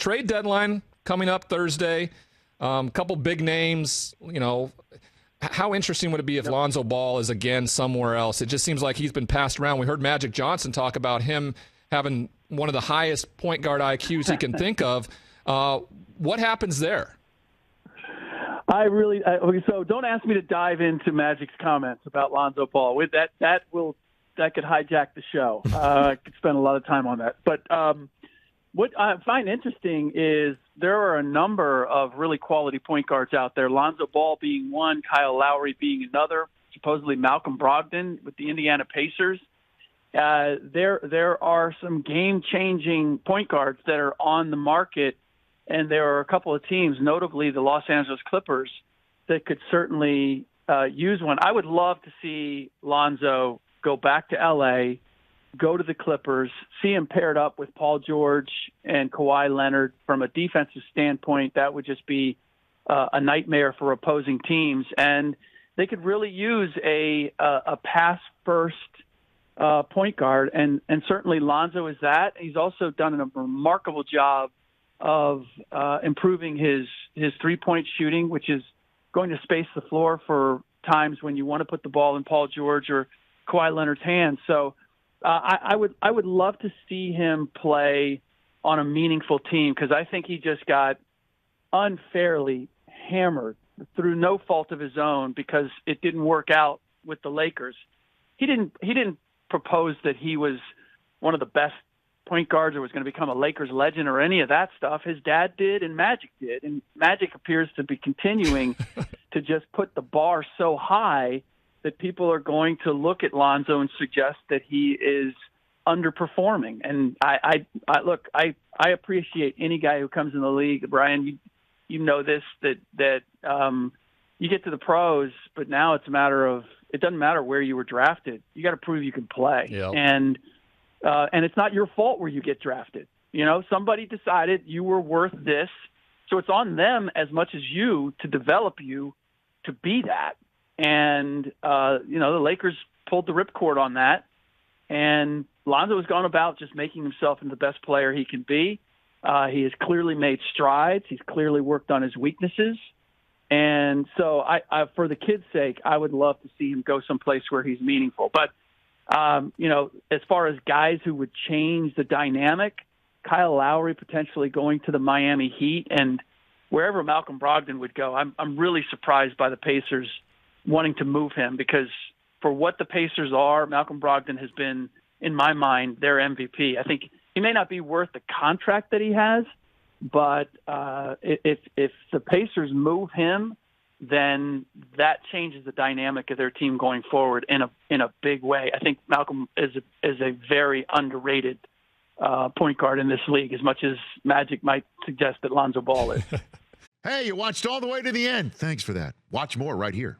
trade deadline coming up Thursday. Couple big names. How interesting would it be if Lonzo Ball is again somewhere else? It just seems like he's been passed around. We heard Magic Johnson talk about him having one of the highest point guard IQs he can think of. What happens there? So don't ask me to dive into Magic's comments about Lonzo Ball. With that could hijack the show. I could spend a lot of time on that. But what I find interesting is there are a number of really quality point guards out there. Lonzo Ball being one, Kyle Lowry being another, supposedly Malcolm Brogdon with the Indiana Pacers. There are some game-changing point guards that are on the market, and there are a couple of teams, notably the Los Angeles Clippers, that could certainly use one. I would love to see Lonzo go back to L.A., go to the Clippers, see him paired up with Paul George and Kawhi Leonard. From a defensive standpoint, that would just be a nightmare for opposing teams. And they could really use a pass-first point guard, and certainly Lonzo is that. He's also done a remarkable job of improving his three-point shooting, which is going to space the floor for times when you want to put the ball in Paul George or Kawhi Leonard's hands. So I would love to see him play on a meaningful team, because I think he just got unfairly hammered through no fault of his own because it didn't work out with the Lakers. He didn't propose that he was one of the best point guards or was going to become a Lakers legend or any of that stuff. His dad did and Magic did, and Magic appears to be continuing to just put the bar so high that people are going to look at Lonzo and suggest that he is underperforming. And I appreciate any guy who comes in the league. Brian, you know this, that you get to the pros, but now it's a matter of, it doesn't matter where you were drafted. You got to prove you can play. Yep. And it's not your fault where you get drafted. Somebody decided you were worth this. So it's on them as much as you to develop you to be that. And, the Lakers pulled the ripcord on that. And Lonzo has gone about just making himself into the best player he can be. He has clearly made strides. He's clearly worked on his weaknesses. And so I for the kid's sake, I would love to see him go someplace where he's meaningful. But, as far as guys who would change the dynamic, Kyle Lowry potentially going to the Miami Heat, and wherever Malcolm Brogdon would go, I'm really surprised by the Pacers wanting to move him, because for what the Pacers are, Malcolm Brogdon has been, in my mind, their MVP. I think he may not be worth the contract that he has, but if the Pacers move him, then that changes the dynamic of their team going forward in a big way. I think Malcolm is a very underrated point guard in this league, as much as Magic might suggest that Lonzo Ball is. Hey, you watched all the way to the end. Thanks for that. Watch more right here.